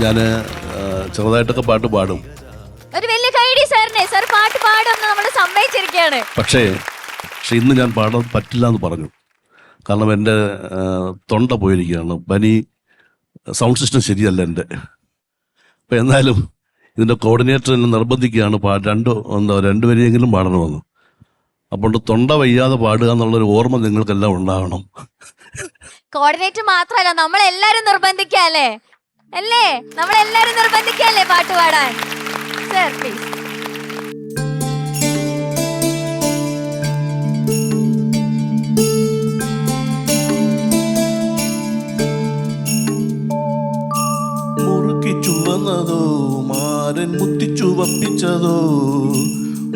ഞാൻ ചെറുതായിട്ടൊക്കെ പാട്ട് പാടും. ഒരു വലിയ കൈഡി സാറിനെ, സാർ പാട്ട് പാടുമെന്ന് നമ്മൾ സമ്മതിച്ചിരിക്കുകയാണ്. പക്ഷേ ഇന്ന് ഞാൻ പാടാൻ പറ്റില്ല എന്ന് പറഞ്ഞു. കാരണം എൻ്റെ തൊണ്ട പോയിരിക്കുകയാണ്. പനി, സൗണ്ട് സിസ്റ്റം ശരിയല്ല എൻ്റെ. അപ്പം എന്നാലും ഇതിൻ്റെ കോർഡിനേറ്റർ എന്നെ നിർബന്ധിക്കുകയാണ് രണ്ടുപേരെയെങ്കിലും പാടണമെന്ന്. അപ്പോൾ തൊണ്ട വയ്യാതെ പാടുക എന്നുള്ളൊരു ഓർമ്മ നിങ്ങൾക്കെല്ലാം ഉണ്ടാകണം. കോർഡിനേറ്റർ മാത്രമല്ല, നമ്മളെല്ലാരും നിർബന്ധിക്കല്ലേ അല്ലേ? നമ്മളെല്ലാരും നിർബന്ധിക്കല്ലേ പാട്ട് പാടാൻ? Sir please. ചുവന്നതോ മാരൻ മുത്തിച്ചുവപ്പിച്ചതോ,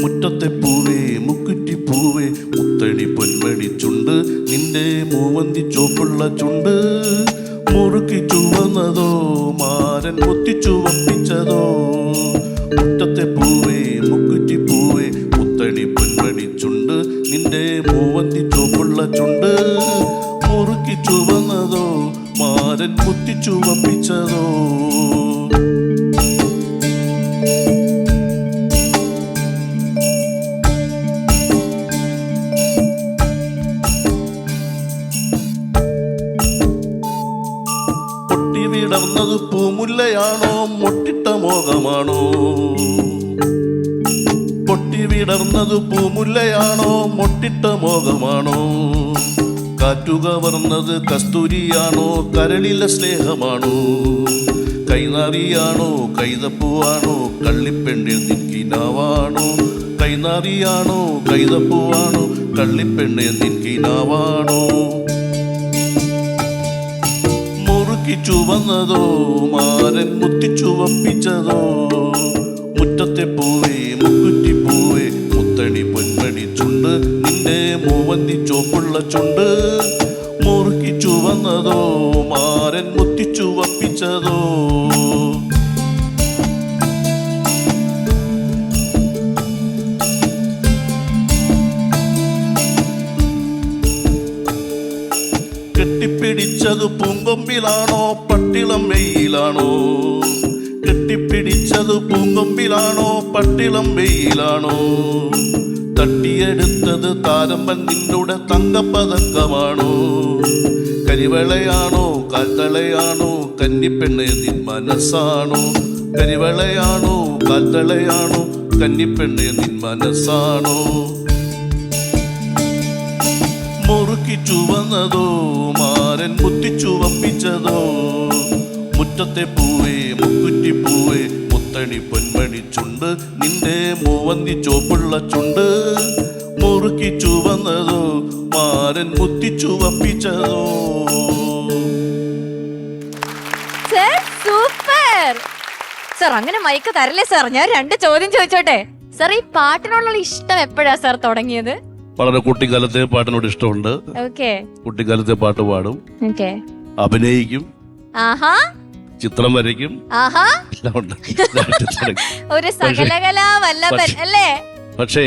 മുറ്റത്തെ പൂവേ മുക്കുറ്റി പൂവേ മുത്തടി പൊന്മടി ചുണ്ട്, നിന്റെ മൂവന്തി ചോപ്പുള്ള ചുണ്ട്. മുറുക്കി ചുവന്നതോ മാരൻ മുത്തിച്ചുവപ്പിച്ചതോ, മുറ്റത്തെ പൂവേ മുക്കുറ്റി പൂവേ മുത്തടി പൊന്മടി ചുണ്ട്, നിന്റെ മൂവന്തി ചോപ്പുള്ള ചുണ്ട്. മുറുക്കി ചുവന്നതോ മാരൻ മുത്തിച്ചുവപ്പിച്ചതോ. വിടർന്നത് പൂമുല്ലയാണോ മൊട്ടിട്ട മോഹമാണോ? പൊട്ടി വിടർന്നത് പൂമുല്ലയാണോ മൊട്ടിട്ട മോഹമാണോ? കാറ്റുകവർന്നത് കസ്തൂരിയാണോ കരളിലെ സ്നേഹമാണോ? കൈനാറിയാണോ കൈതപ്പൂവാണോ കള്ളിപ്പെണ്ണിൽ നിൻകിനാവാണോ? കൈനാറിയാണോ കൈതപ്പൂവാണോ കള്ളിപ്പെണ്ണിൽ നിൻകിനാവാണോ? ചുവന്നതോ മാരൻ മുത്തിച്ചുവപ്പിച്ചതോ, മുറ്റത്തെ പൂവേ മുക്കുറ്റി പൂവേ മുത്തണി പൊന്മണി ചുണ്ട്, നിന്റെ മൂവന്തി ചോപ്പുള്ള ചുണ്ട്. മുറുക്കി ചുവന്നതോ മാരൻ മുത്തിച്ചുവപ്പിച്ചതോ. കെട്ടിപ്പിടിച്ചത് പൂങ്കൊമ്പിലാണോ പട്ടിളം വെയിലാണോ? കെട്ടിപ്പിടിച്ചത് പൂങ്കൊമ്പിലാണോ പട്ടിളം വെയിലാണോ? തട്ടിയെടുത്തത് താരമ്പൻ നിന്നുടെ തങ്കപ്പതക്കമാണോ? കരിവളയാണോ കാൽത്തളയാണോ കന്നിപ്പെണ്ണ് നിൻ മനസ്സാണോ? കരിവളയാണോ കാൽത്തളയാണോ കന്നിപ്പെണ്ണ് നിൻ മനസ്സാണോ? മുറുക്കി ചുവന്നതോ മാരൻ മുത്തിച്ചുവപ്പിച്ചതോ, മുറ്റത്തെ പൂവേ മുക്കുറ്റി പൂവേ മുത്തണി പൊന്മണി ചുണ്ട്, നിന്റെ മൂവന്തി ചോപ്പുള്ള ചുണ്ട്. മുറുക്കി ചുവന്നതോ മാരൻ മുത്തിച്ചുവപ്പിച്ചതോ. Super sir. അങ്ങനെ മൈക്ക് തരല്ലേ സാർ? ഞാൻ 2 ചോദ്യം ചോദിച്ചോട്ടെ സാർ? ഈ പാട്ടിനുള്ള ഇഷ്ടം എപ്പോഴാ സാർ തുടങ്ങിയത്? വളരെ കുട്ടിക്കാലത്തെ പാട്ടിനോട് ഇഷ്ടമുണ്ട്. കുട്ടിക്കാലത്തെ പാട്ട് പാടും, അഭിനയിക്കും, ചിത്രം വരയ്ക്കും, എല്ലാം ഉണ്ട്. ഒരു സകലകലാ വല്ലഭൻ അല്ലേ? പക്ഷേ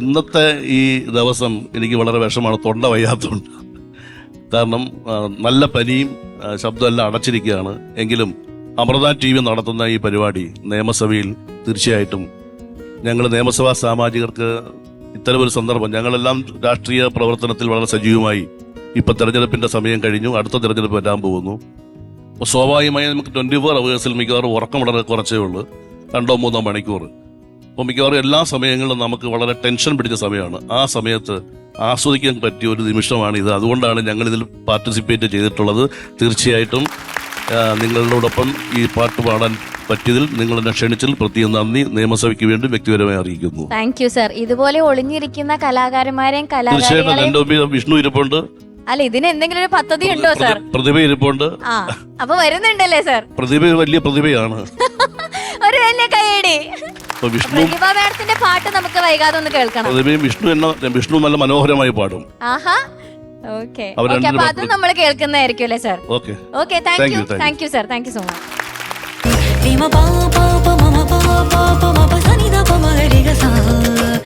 ഇന്നത്തെ ഈ ദിവസം എനിക്ക് വളരെ വിഷമാണ്, തൊണ്ട വയ്യാത്തതുകൊണ്ട്. കാരണം നല്ല പനിയും ശബ്ദമെല്ലാം അടച്ചിരിക്കുകയാണ്. എങ്കിലും അമൃത TV നടത്തുന്ന ഈ പരിപാടി നിയമസഭയിൽ തീർച്ചയായിട്ടും ഞങ്ങൾ നിയമസഭാ സാമാജികർക്ക് ഇത്തരമൊരു സന്ദർഭം, ഞങ്ങളെല്ലാം രാഷ്ട്രീയ പ്രവർത്തനത്തിൽ വളരെ സജീവമായി. ഇപ്പൊ തെരഞ്ഞെടുപ്പിന്റെ സമയം കഴിഞ്ഞു, അടുത്ത തെരഞ്ഞെടുപ്പ് വരാൻ പോകുന്നു. അപ്പോൾ സ്വാഭാവികമായി നമുക്ക് 24 hours മിക്കവാറും ഉറക്കം വളരെ കുറച്ചേ ഉള്ളൂ, 2-3 മണിക്കൂർ. അപ്പോൾ മിക്കവാറും എല്ലാ സമയങ്ങളിലും നമുക്ക് വളരെ ടെൻഷൻ പിടിച്ച സമയമാണ്. ആ സമയത്ത് ആസ്വദിക്കാൻ പറ്റിയ ഒരു നിമിഷമാണ് ഇത്. അതുകൊണ്ടാണ് ഞങ്ങൾ ഇതിൽ പാർട്ടിസിപ്പേറ്റ് ചെയ്തിട്ടുള്ളത്. തീർച്ചയായിട്ടും നിങ്ങളോടൊപ്പം ഈ പാട്ട് പാടാൻ പറ്റിയതിൽ, നിങ്ങൾ എന്നെ ക്ഷണിച്ചതിൽ പ്രത്യേകം നന്ദി നിയമസഭയ്ക്ക് വേണ്ടി വ്യക്തിപരമായി അറിയിക്കുന്നു. Thank you sir. ഇതുപോലെ ഒളിഞ്ഞിരിക്കുന്ന കലാകാരന്മാരെയും തീർച്ചയായിട്ടും വിഷ്ണു ഇരിപ്പുണ്ട്. അല്ല, ഇതിന് എന്തെങ്കിലും ഒരു പദ്ധതി ഉണ്ടോ സർ? പ്രതിഭ ഇരിപ്പുണ്ട്. അപ്പൊ വരുന്നുണ്ടല്ലേ സർ? പ്രതിഭ വലിയ പ്രതിഭയാണ്. ഒരു വലിയ കൈയടി. പ്രതിഭ മാഡത്തിന്റെ പാട്ട് നമുക്ക് വൈകാതെ ഒന്ന് കേൾക്കണം. പ്രതിഭയും വിഷ്ണു നല്ല മനോഹരമായി പാടും. ഓക്കെ, അപ്പൊ അതും നമ്മൾ കേൾക്കുന്നതായിരിക്കും അല്ലേ sir? Okay, thank you sir. Thank you so much.